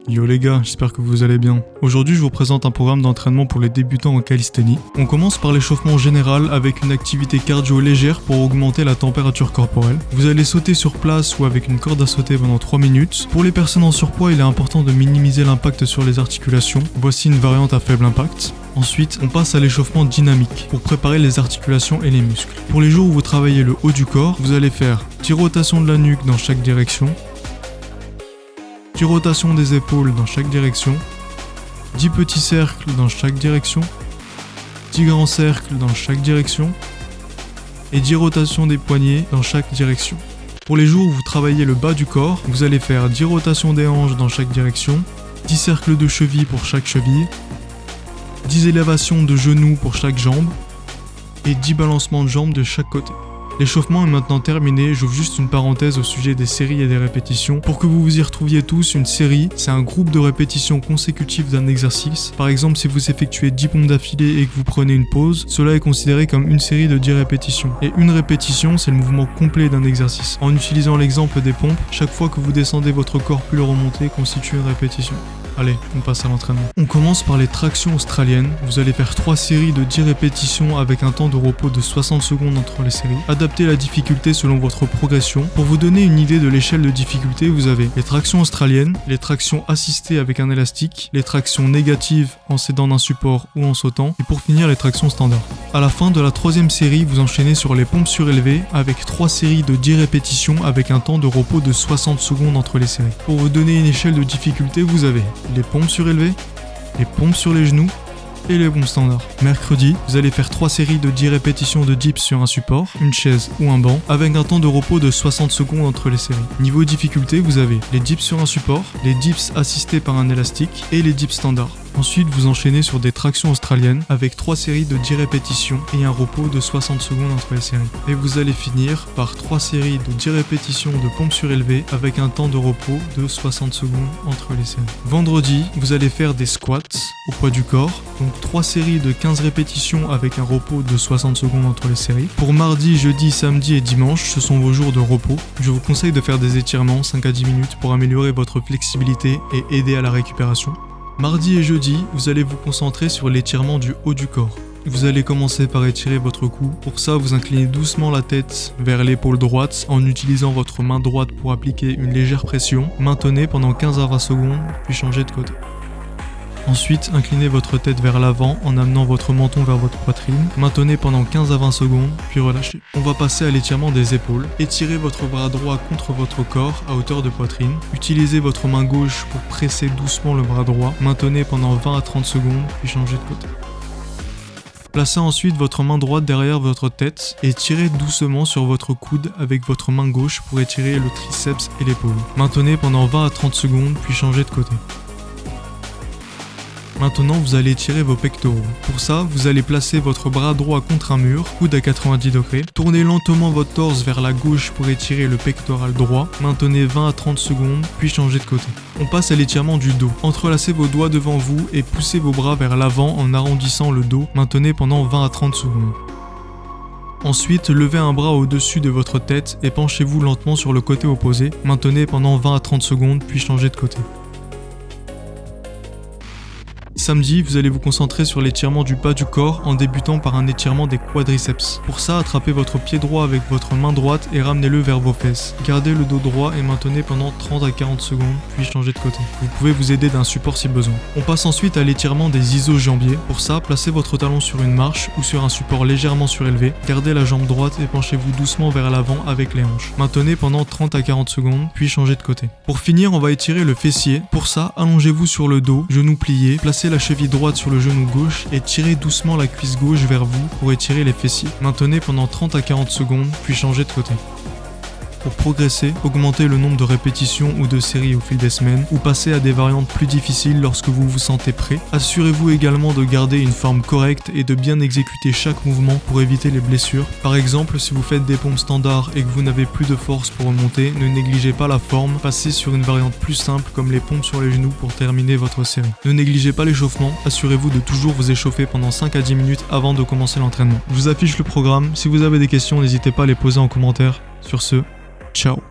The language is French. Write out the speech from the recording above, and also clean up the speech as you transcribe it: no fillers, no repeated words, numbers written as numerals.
Yo les gars, j'espère que vous allez bien. Aujourd'hui, je vous présente un programme d'entraînement pour les débutants en calisthénie. On commence par l'échauffement général avec une activité cardio légère pour augmenter la température corporelle. Vous allez sauter sur place ou avec une corde à sauter pendant 3 minutes. Pour les personnes en surpoids, il est important de minimiser l'impact sur les articulations. Voici une variante à faible impact. Ensuite, on passe à l'échauffement dynamique pour préparer les articulations et les muscles. Pour les jours où vous travaillez le haut du corps, vous allez faire 10 rotations de la nuque dans chaque direction, 10 rotations des épaules dans chaque direction, 10 petits cercles dans chaque direction, 10 grands cercles dans chaque direction et 10 rotations des poignets dans chaque direction. Pour les jours où vous travaillez le bas du corps, vous allez faire 10 rotations des hanches dans chaque direction, 10 cercles de cheville pour chaque cheville, 10 élévations de genoux pour chaque jambe et 10 balancements de jambes de chaque côté. L'échauffement est maintenant terminé, j'ouvre juste une parenthèse au sujet des séries et des répétitions. Pour que vous vous y retrouviez tous, une série, c'est un groupe de répétitions consécutives d'un exercice. Par exemple, si vous effectuez 10 pompes d'affilée et que vous prenez une pause, cela est considéré comme une série de 10 répétitions. Et une répétition, c'est le mouvement complet d'un exercice. En utilisant l'exemple des pompes, chaque fois que vous descendez votre corps puis le remontez constitue une répétition. Allez, on passe à l'entraînement. On commence par les tractions australiennes. Vous allez faire 3 séries de 10 répétitions avec un temps de repos de 60 secondes entre les séries. Adaptez la difficulté selon votre progression. Pour vous donner une idée de l'échelle de difficulté, vous avez les tractions australiennes, les tractions assistées avec un élastique, les tractions négatives en s'aidant d'un support ou en sautant, et pour finir les tractions standards. À la fin de la 3e série, vous enchaînez sur les pompes surélevées avec 3 séries de 10 répétitions avec un temps de repos de 60 secondes entre les séries. Pour vous donner une échelle de difficulté, vous avez les pompes surélevées, les pompes sur les genoux et les pompes standards. Mercredi, vous allez faire 3 séries de 10 répétitions de dips sur un support, une chaise ou un banc, avec un temps de repos de 60 secondes entre les séries. Niveau difficulté, vous avez les dips sur un support, les dips assistés par un élastique et les dips standards. Ensuite, vous enchaînez sur des tractions australiennes avec 3 séries de 10 répétitions et un repos de 60 secondes entre les séries. Et vous allez finir par 3 séries de 10 répétitions de pompes surélevées avec un temps de repos de 60 secondes entre les séries. Vendredi, vous allez faire des squats au poids du corps, donc 3 séries de 15 répétitions avec un repos de 60 secondes entre les séries. Pour mardi, jeudi, samedi et dimanche, ce sont vos jours de repos. Je vous conseille de faire des étirements 5 à 10 minutes pour améliorer votre flexibilité et aider à la récupération. Mardi et jeudi, vous allez vous concentrer sur l'étirement du haut du corps. Vous allez commencer par étirer votre cou. Pour ça, vous inclinez doucement la tête vers l'épaule droite en utilisant votre main droite pour appliquer une légère pression. Maintenez pendant 15 à 20 secondes, puis changez de côté. Ensuite, inclinez votre tête vers l'avant en amenant votre menton vers votre poitrine. Maintenez pendant 15 à 20 secondes, puis relâchez. On va passer à l'étirement des épaules. Étirez votre bras droit contre votre corps à hauteur de poitrine. Utilisez votre main gauche pour presser doucement le bras droit. Maintenez pendant 20 à 30 secondes, puis changez de côté. Placez ensuite votre main droite derrière votre tête et tirez doucement sur votre coude avec votre main gauche pour étirer le triceps et l'épaule. Maintenez pendant 20 à 30 secondes, puis changez de côté. Maintenant, vous allez étirer vos pectoraux. Pour ça, vous allez placer votre bras droit contre un mur, coude à 90 degrés. Tournez lentement votre torse vers la gauche pour étirer le pectoral droit. Maintenez 20 à 30 secondes, puis changez de côté. On passe à l'étirement du dos. Entrelacez vos doigts devant vous et poussez vos bras vers l'avant en arrondissant le dos. Maintenez pendant 20 à 30 secondes. Ensuite, levez un bras au-dessus de votre tête et penchez-vous lentement sur le côté opposé. Maintenez pendant 20 à 30 secondes, puis changez de côté. Samedi, vous allez vous concentrer sur l'étirement du bas du corps en débutant par un étirement des quadriceps. Pour ça, attrapez votre pied droit avec votre main droite et ramenez-le vers vos fesses. Gardez le dos droit et maintenez pendant 30 à 40 secondes, puis changez de côté. Vous pouvez vous aider d'un support si besoin. On passe ensuite à l'étirement des ischio-jambiers. Pour ça, placez votre talon sur une marche ou sur un support légèrement surélevé. Gardez la jambe droite et penchez-vous doucement vers l'avant avec les hanches. Maintenez pendant 30 à 40 secondes, puis changez de côté. Pour finir, on va étirer le fessier. Pour ça, allongez-vous sur le dos, genoux pliés, placez la cheville droite sur le genou gauche et tirez doucement la cuisse gauche vers vous pour étirer les fessiers. Maintenez pendant 30 à 40 secondes, puis changez de côté. Pour progresser, augmentez le nombre de répétitions ou de séries au fil des semaines ou passez à des variantes plus difficiles lorsque vous vous sentez prêt. Assurez-vous également de garder une forme correcte et de bien exécuter chaque mouvement pour éviter les blessures. Par exemple, si vous faites des pompes standards et que vous n'avez plus de force pour remonter, ne négligez pas la forme, passez sur une variante plus simple comme les pompes sur les genoux pour terminer votre série. Ne négligez pas l'échauffement, assurez-vous de toujours vous échauffer pendant 5 à 10 minutes avant de commencer l'entraînement. Je vous affiche le programme, si vous avez des questions, n'hésitez pas à les poser en commentaire. Sur ce, ciao.